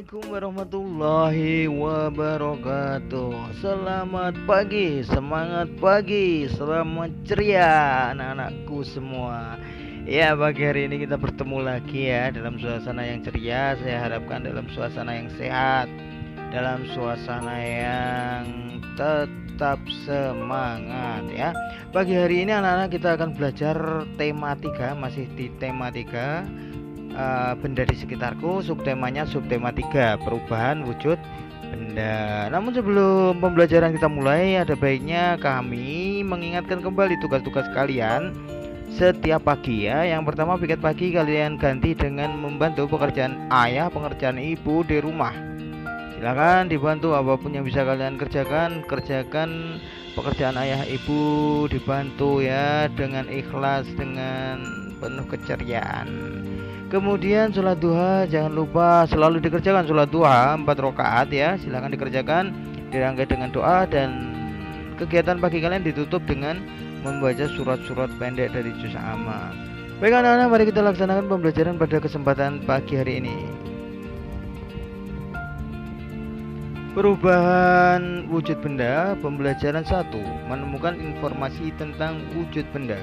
Assalamualaikum warahmatullahi wabarakatuh. Selamat pagi, semangat pagi, selamat ceria anak-anakku semua. Ya, pagi hari ini kita bertemu lagi ya dalam suasana yang ceria. Saya harapkan dalam suasana yang sehat, dalam suasana yang tetap semangat ya. Pagi hari ini anak-anak kita akan belajar tematika, masih di tematika benda di sekitarku. Subtemanya subtema 3, perubahan wujud benda. Namun sebelum pembelajaran kita mulai, ada baiknya kami mengingatkan kembali tugas-tugas kalian setiap pagi ya. Yang pertama, piket pagi kalian ganti dengan membantu pekerjaan ayah, pekerjaan ibu di rumah. Silakan dibantu apapun yang bisa kalian kerjakan. Kerjakan pekerjaan ayah ibu, dibantu ya dengan ikhlas, dengan penuh keceriaan. Kemudian sholat duha jangan lupa selalu dikerjakan. Sholat duha 4 rakaat ya, silakan dikerjakan, dirangkai dengan doa. Dan kegiatan pagi kalian ditutup dengan membaca surat-surat pendek dari juz amma. Baik anak-anak, mari kita laksanakan pembelajaran pada kesempatan pagi hari ini. Perubahan wujud benda, pembelajaran 1, menemukan informasi tentang wujud benda.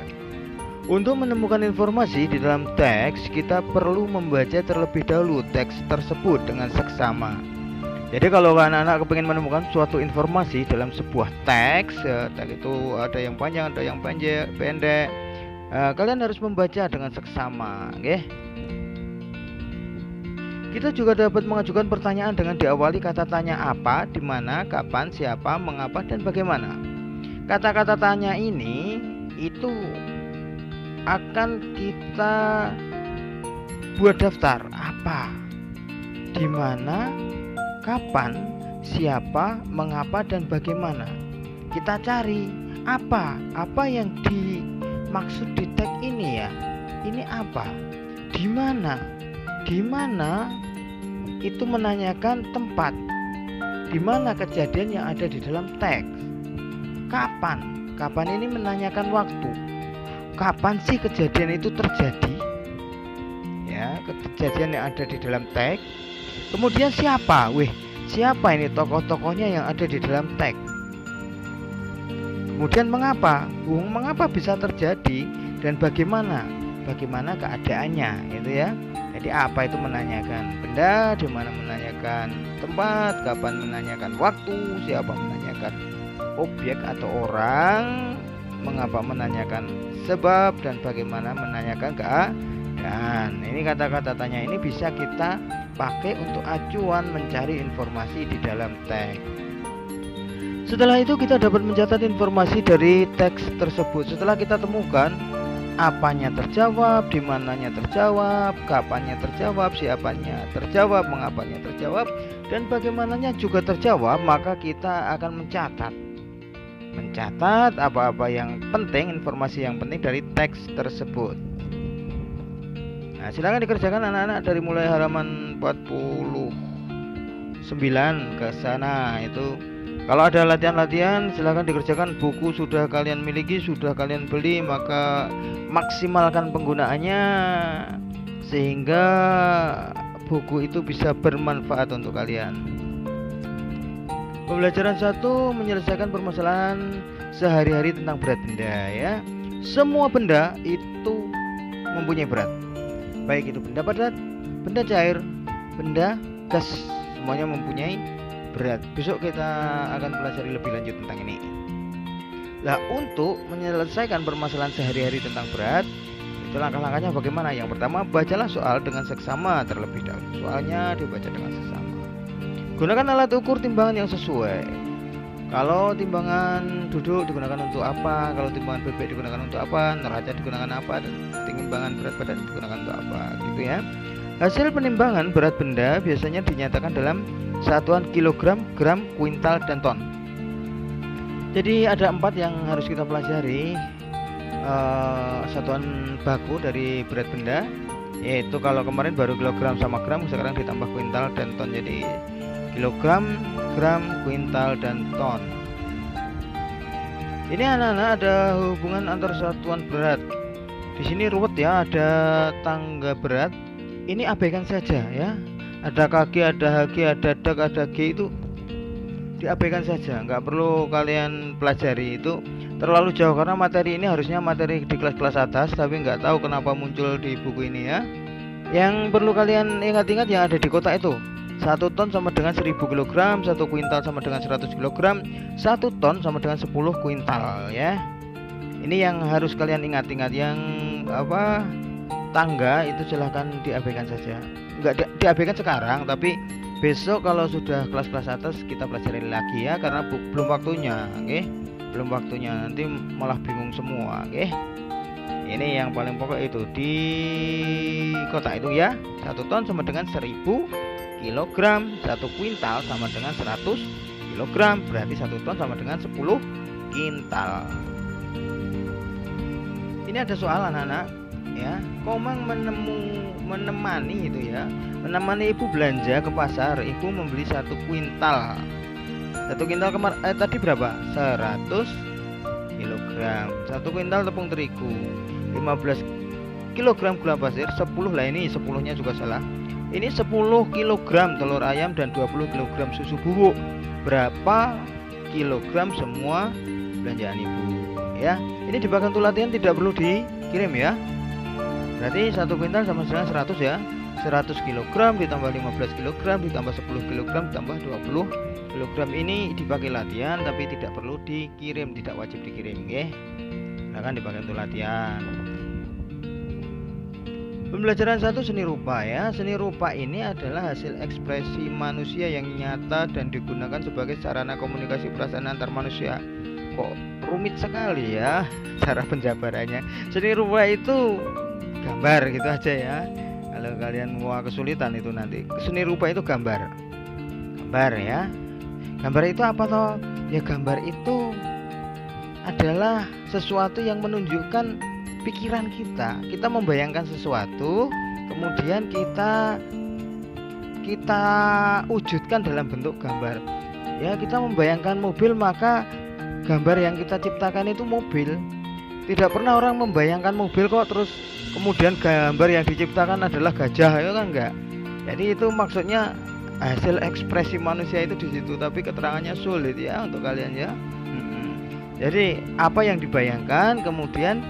Untuk menemukan informasi di dalam teks, kita perlu membaca terlebih dahulu teks tersebut dengan seksama. Jadi kalau anak-anak kepingin menemukan suatu informasi dalam sebuah teks, teks itu ada yang panjang, ada yang pendek, kalian harus membaca dengan seksama, okay? Kita juga dapat mengajukan pertanyaan dengan diawali kata tanya apa, di mana, kapan, siapa, mengapa, dan bagaimana. Kata-kata tanya ini itu akan kita buat daftar. Apa, di mana, kapan, siapa, mengapa, dan bagaimana. Kita cari apa yang dimaksud di teks ini ya. Ini apa? Di mana itu menanyakan tempat, di mana kejadian yang ada di dalam teks. Kapan ini menanyakan waktu. Kapan sih kejadian itu terjadi? Ya, kejadian yang ada di dalam teks. Kemudian siapa? Siapa ini tokoh-tokohnya yang ada di dalam teks? Kemudian mengapa? Mengapa bisa terjadi dan bagaimana keadaannya, itu ya. Jadi apa itu menanyakan benda, di mana menanyakan tempat, kapan menanyakan waktu, siapa menanyakan objek atau orang, mengapa menanyakan sebab, dan bagaimana menanyakan keadaan. Ini kata-kata tanya ini bisa kita pakai untuk acuan mencari informasi di dalam teks. Setelah itu kita dapat mencatat informasi dari teks tersebut. Setelah kita temukan apanya terjawab, di mananya terjawab, kapannya terjawab, siapanya terjawab, mengapanya terjawab, dan bagaimananya juga terjawab, maka kita akan mencatat apa-apa yang penting, informasi yang penting dari teks tersebut. Nah, silakan dikerjakan anak-anak dari mulai halaman 49 ke sana. Itu kalau ada latihan-latihan silakan dikerjakan. Buku sudah kalian miliki, sudah kalian beli, maka maksimalkan penggunaannya sehingga buku itu bisa bermanfaat untuk kalian. Pembelajaran 1, menyelesaikan permasalahan sehari-hari tentang berat benda ya. Semua benda itu mempunyai berat, baik itu benda padat, benda cair, benda gas, semuanya mempunyai berat. Besok kita akan pelajari lebih lanjut tentang ini. Nah, untuk menyelesaikan permasalahan sehari-hari tentang berat, itu langkah-langkahnya bagaimana? Yang pertama, bacalah soal dengan seksama terlebih dahulu. Soalnya dibaca dengan seksama. Gunakan alat ukur timbangan yang sesuai. Kalau timbangan duduk digunakan untuk apa, kalau timbangan bebek digunakan untuk apa, neraca digunakan apa, dan timbangan berat badan digunakan untuk apa, gitu ya. Hasil penimbangan berat benda biasanya dinyatakan dalam satuan kilogram, gram, kuintal, dan ton. Jadi ada 4 yang harus kita pelajari. Satuan baku dari berat benda, yaitu kalau kemarin baru kilogram sama gram, sekarang ditambah kuintal dan ton, jadi kilogram, gram, kuintal, dan ton. Ini anak-anak ada hubungan antar satuan berat. Di sini ruwet ya, ada tangga berat. Ini abaikan saja ya. ada kaki, ada haki, ada dak, ada g, itu diabaikan saja, nggak perlu kalian pelajari. Itu terlalu jauh karena materi ini harusnya materi di kelas-kelas atas, tapi nggak tahu kenapa muncul di buku ini ya. Yang perlu kalian ingat-ingat yang ada di kotak itu, 1 ton sama dengan 1000 kg, 1 kuintal sama dengan 100 kg, 1 ton sama dengan 10 kuintal ya. Ini yang harus kalian ingat-ingat. Yang tangga itu silahkan diabaikan saja, nggak diabaikan sekarang, tapi besok kalau sudah kelas-kelas atas kita pelajari lagi ya, karena belum waktunya, oke? Belum waktunya, nanti malah bingung semua, oke? Ini yang paling pokok itu di kotak itu ya. 1 ton sama dengan 1000 kg, 1 kuintal sama dengan 100 kg, berarti 1 ton sama dengan 10 kintal. Ini ada soal anak-anak ya. Komang menemani itu ya, menemani ibu belanja ke pasar. Ibu membeli 1 kuintal. 1 kuintal tadi berapa? 100 kg. 1 kuintal tepung terigu, 15 kg gula pasir, 10 lah, ini 10-nya juga salah. Ini 10 kg telur ayam dan 20 kg susu bubuk. Berapa kilogram semua belanjaan ibu ya? Ini di bagian latihan tidak perlu dikirim ya. Berarti 1 kuintal sama dengan 100 ya. 100 kg ditambah 15 kg ditambah 10 kg ditambah 20 kg. Ini dipakai latihan tapi tidak perlu dikirim, tidak wajib dikirim ya. Silahkan dipakai untuk latihan. Pembelajaran 1 seni rupa ya. Seni rupa ini adalah hasil ekspresi manusia yang nyata dan digunakan sebagai sarana komunikasi perasaan antar manusia. Kok rumit sekali ya cara penjabarannya. Seni rupa itu gambar gitu aja ya. Kalau kalian mau kesulitan itu nanti, seni rupa itu gambar ya. Gambar itu apa toh? Ya gambar itu adalah sesuatu yang menunjukkan pikiran kita. Kita membayangkan sesuatu, kemudian kita wujudkan dalam bentuk gambar. Ya, kita membayangkan mobil, maka gambar yang kita ciptakan itu mobil. Tidak pernah orang membayangkan mobil kok terus kemudian gambar yang diciptakan adalah gajah, ya kan enggak. Jadi itu maksudnya hasil ekspresi manusia itu di situ, tapi keterangannya sulit ya untuk kalian ya. Jadi apa yang dibayangkan kemudian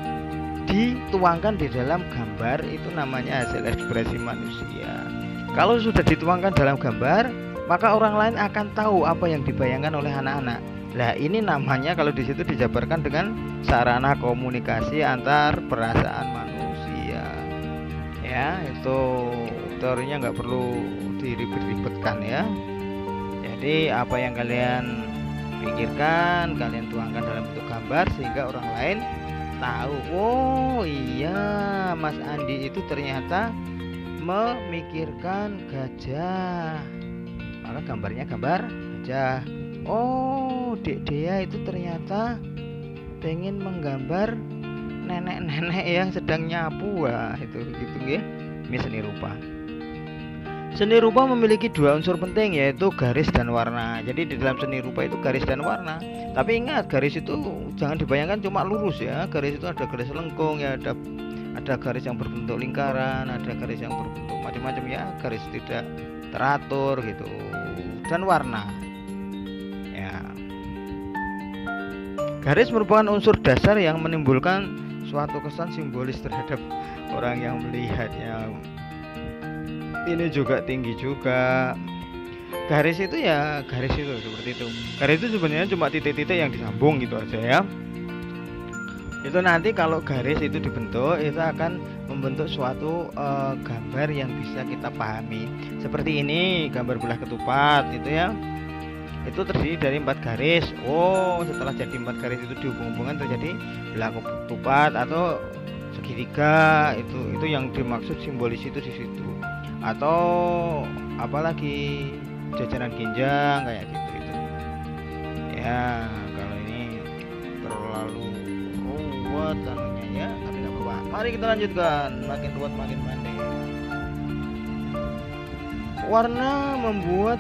dituangkan di dalam gambar, itu namanya hasil ekspresi manusia. Kalau sudah dituangkan dalam gambar, maka orang lain akan tahu apa yang dibayangkan oleh anak-anak. Nah, ini namanya kalau di situ dijabarkan dengan sarana komunikasi antar perasaan manusia. Ya, itu teorinya nggak perlu diribet-ribetkan ya. Jadi apa yang kalian pikirkan, kalian tuangkan dalam bentuk gambar sehingga orang lain tahu, oh iya, Mas Andi itu ternyata memikirkan gajah, maka gambarnya gambar gajah. Oh, Dek Dea itu ternyata pengen menggambar nenek-nenek yang sedang nyapu. Wah, itu gitu ya. Ini seni rupa. Seni rupa memiliki 2 unsur penting, yaitu garis dan warna. Jadi di dalam seni rupa itu garis dan warna. Tapi ingat, garis itu jangan dibayangkan cuma lurus ya. Garis itu ada garis lengkung ya, ada garis yang berbentuk lingkaran, ada garis yang berbentuk macam-macam ya, garis tidak teratur gitu. Dan warna. Ya. Garis merupakan unsur dasar yang menimbulkan suatu kesan simbolis terhadap orang yang melihatnya. Ini juga tinggi juga. Garis itu ya garis itu seperti itu. Garis itu sebenarnya cuma titik-titik yang disambung gitu aja ya. Itu nanti kalau garis itu dibentuk, itu akan membentuk suatu gambar yang bisa kita pahami. Seperti ini gambar belah ketupat itu ya. Itu terdiri dari 4 garis. Oh, setelah jadi 4 garis itu dihubung-hubungkan terjadi belah ketupat atau segitiga. Itu yang dimaksud simbolis itu di situ. Atau apalagi jajaran ginjang kayak gitu itu. Ya, kalau ini terlalu ruwet anunya ya, tapi tidak apa-apa. Mari kita lanjutkan, makin ruwet makin pandai. Warna membuat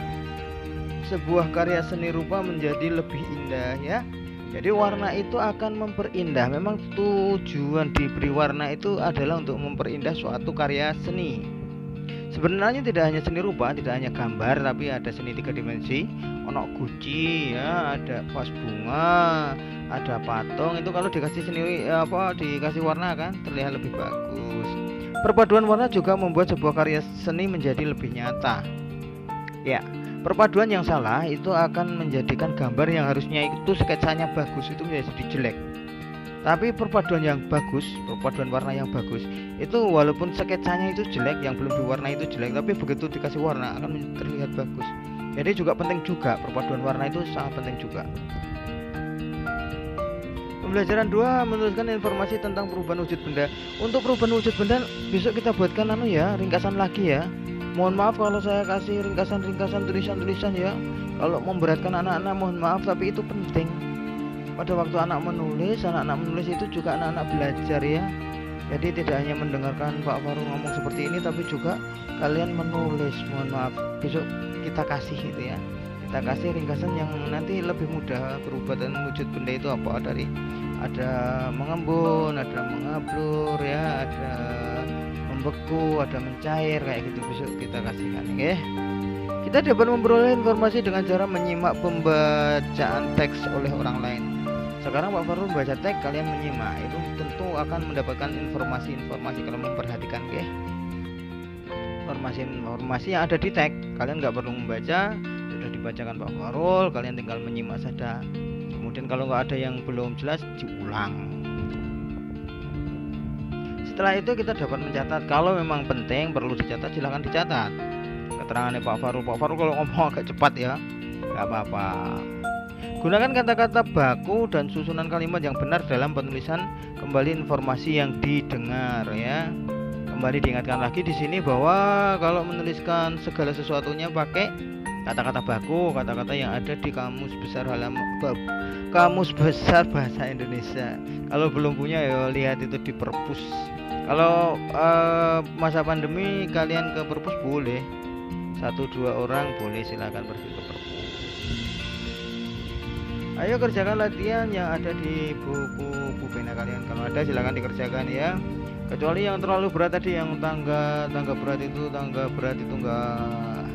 sebuah karya seni rupa menjadi lebih indah ya. Jadi warna itu akan memperindah. Memang tujuan diberi warna itu adalah untuk memperindah suatu karya seni. Sebenarnya tidak hanya seni rupa, tidak hanya gambar, tapi ada seni 3 dimensi. Ono guci ya, ada vas bunga, ada patung. Itu kalau dikasih seni dikasih warna kan terlihat lebih bagus. Perpaduan warna juga membuat sebuah karya seni menjadi lebih nyata. Ya, perpaduan yang salah itu akan menjadikan gambar yang harusnya itu sketsanya bagus itu menjadi jelek. Tapi perpaduan yang bagus, perpaduan warna yang bagus, itu walaupun sketsanya itu jelek, yang belum diwarnai itu jelek, tapi begitu dikasih warna akan terlihat bagus. Jadi juga penting juga, perpaduan warna itu sangat penting juga. Pembelajaran 2, menuliskan informasi tentang perubahan wujud benda. Untuk perubahan wujud benda besok kita buatkan ringkasan lagi ya. Mohon maaf kalau saya kasih ringkasan-ringkasan tulisan-tulisan ya. Kalau memberatkan anak-anak mohon maaf, tapi itu penting. Pada waktu anak-anak menulis itu juga anak-anak belajar ya. Jadi tidak hanya mendengarkan Pak Faru ngomong seperti ini, tapi juga kalian menulis. Mohon maaf, besok kita kasih itu ya. Kita kasih ringkasan yang nanti lebih mudah. Perubahan wujud benda itu apa? Ada mengembun, ada mengablur ya, ada membeku, ada mencair kayak gitu. Besok kita kasihkan ya. Kita dapat memperoleh informasi dengan cara menyimak pembacaan teks oleh orang lain. Sekarang Pak Farul membaca teks, kalian menyimak, itu tentu akan mendapatkan informasi-informasi kalau memperhatikan informasi yang ada di teks. Kalian nggak perlu membaca, sudah dibacakan Pak Farul, kalian tinggal menyimak saja. Kemudian kalau nggak ada yang belum jelas, diulang. Setelah itu kita dapat mencatat. Kalau memang penting perlu dicatat, silahkan dicatat keterangannya Pak Farul kalau ngomong agak cepat ya, nggak apa-apa. Gunakan kata-kata baku dan susunan kalimat yang benar dalam penulisan kembali informasi yang didengar ya. Kembali diingatkan lagi di sini bahwa kalau menuliskan segala sesuatunya pakai kata-kata baku, kata-kata yang ada di Kamus Besar Bahasa Indonesia. Kalau belum punya ya lihat itu di perpus. Kalau masa pandemi kalian ke perpus boleh, 1-2 orang boleh, silakan pergi ke perpus. Ayo kerjakan latihan yang ada di buku pena kalian. Kalau ada silakan dikerjakan ya. Kecuali yang terlalu berat tadi, yang tangga berat itu enggak,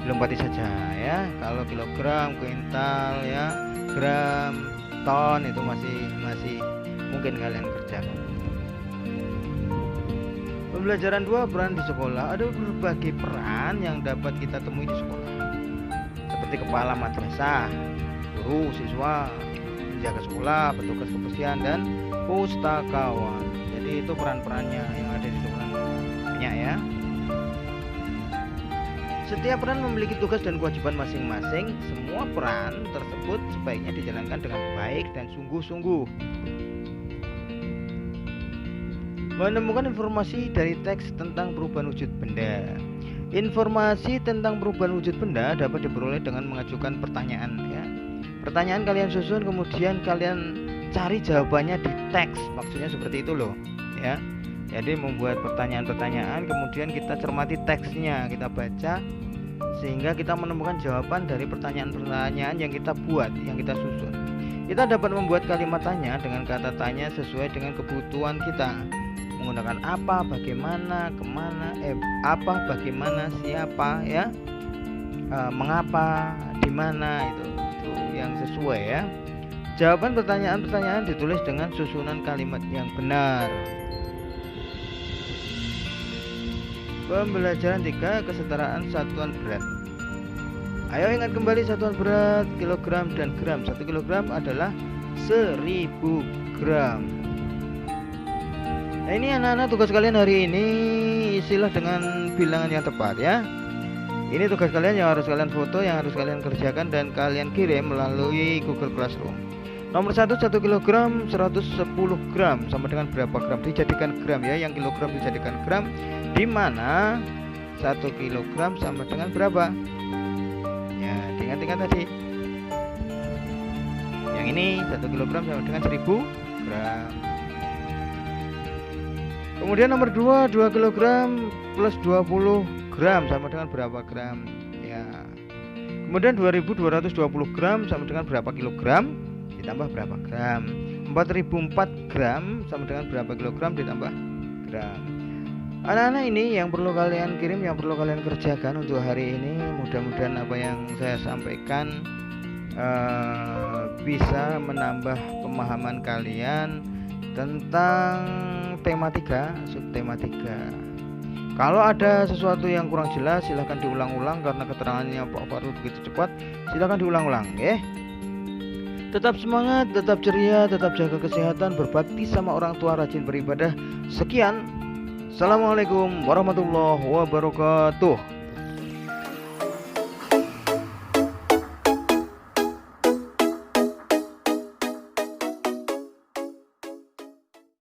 dilempati saja ya. Kalau kilogram, kuintal ya, gram, ton itu masih mungkin kalian kerjakan. Pembelajaran 2, peran di sekolah. Ada berbagai peran yang dapat kita temui di sekolah. Seperti kepala madrasah, guru, siswa, penjaga sekolah, petugas kebersihan, dan pustakawan. Jadi itu peran-perannya yang ada di sekolah banyak ya. Setiap peran memiliki tugas dan kewajiban masing-masing. Semua peran tersebut sebaiknya dijalankan dengan baik dan sungguh-sungguh. Menemukan informasi dari teks tentang perubahan wujud benda. Informasi tentang perubahan wujud benda dapat diperoleh dengan mengajukan pertanyaan ya. Pertanyaan kalian susun, kemudian kalian cari jawabannya di teks. Maksudnya seperti itu loh ya. Jadi membuat pertanyaan-pertanyaan, kemudian kita cermati teksnya, kita baca sehingga kita menemukan jawaban dari pertanyaan-pertanyaan yang kita buat, yang kita susun. Kita dapat membuat kalimat tanya dengan kata tanya sesuai dengan kebutuhan kita, menggunakan apa, bagaimana, kemana, apa, bagaimana, siapa ya, mengapa, di mana, itu yang sesuai ya. Jawaban pertanyaan-pertanyaan ditulis dengan susunan kalimat yang benar. Pembelajaran 3, kesetaraan satuan berat. Ayo ingat kembali satuan berat kilogram dan gram. 1 kilogram adalah 1000 gram. Nah, ini anak-anak tugas kalian hari ini, isilah dengan bilangan yang tepat ya. Ini tugas kalian yang harus kalian foto, yang harus kalian kerjakan dan kalian kirim melalui Google Classroom. Nomor 1, 1 kilogram 110 gram sama dengan berapa gram? Dijadikan gram ya, yang kilogram dijadikan gram. Di mana 1 kilogram sama dengan berapa? Ya, ingat-ingat tadi. Yang ini 1 kilogram sama dengan 1000 gram. Kemudian nomor 2, 2 kilogram plus 20 gram sama dengan berapa gram? Ya. Kemudian 2220 gram sama dengan berapa kilogram? Ditambah berapa gram? 4004 gram sama dengan berapa kilogram ditambah gram? Anak-anak ini yang perlu kalian kirim, yang perlu kalian kerjakan untuk hari ini. Mudah-mudahan apa yang saya sampaikan bisa menambah pemahaman kalian tentang tematika, subtematika. Kalau ada sesuatu yang kurang jelas, silahkan diulang-ulang karena keterangannya Pak Farul begitu cepat. Silahkan diulang-ulang, ya. Tetap semangat, tetap ceria, tetap jaga kesehatan, berbakti sama orang tua, rajin beribadah. Sekian. Assalamualaikum warahmatullahi wabarakatuh.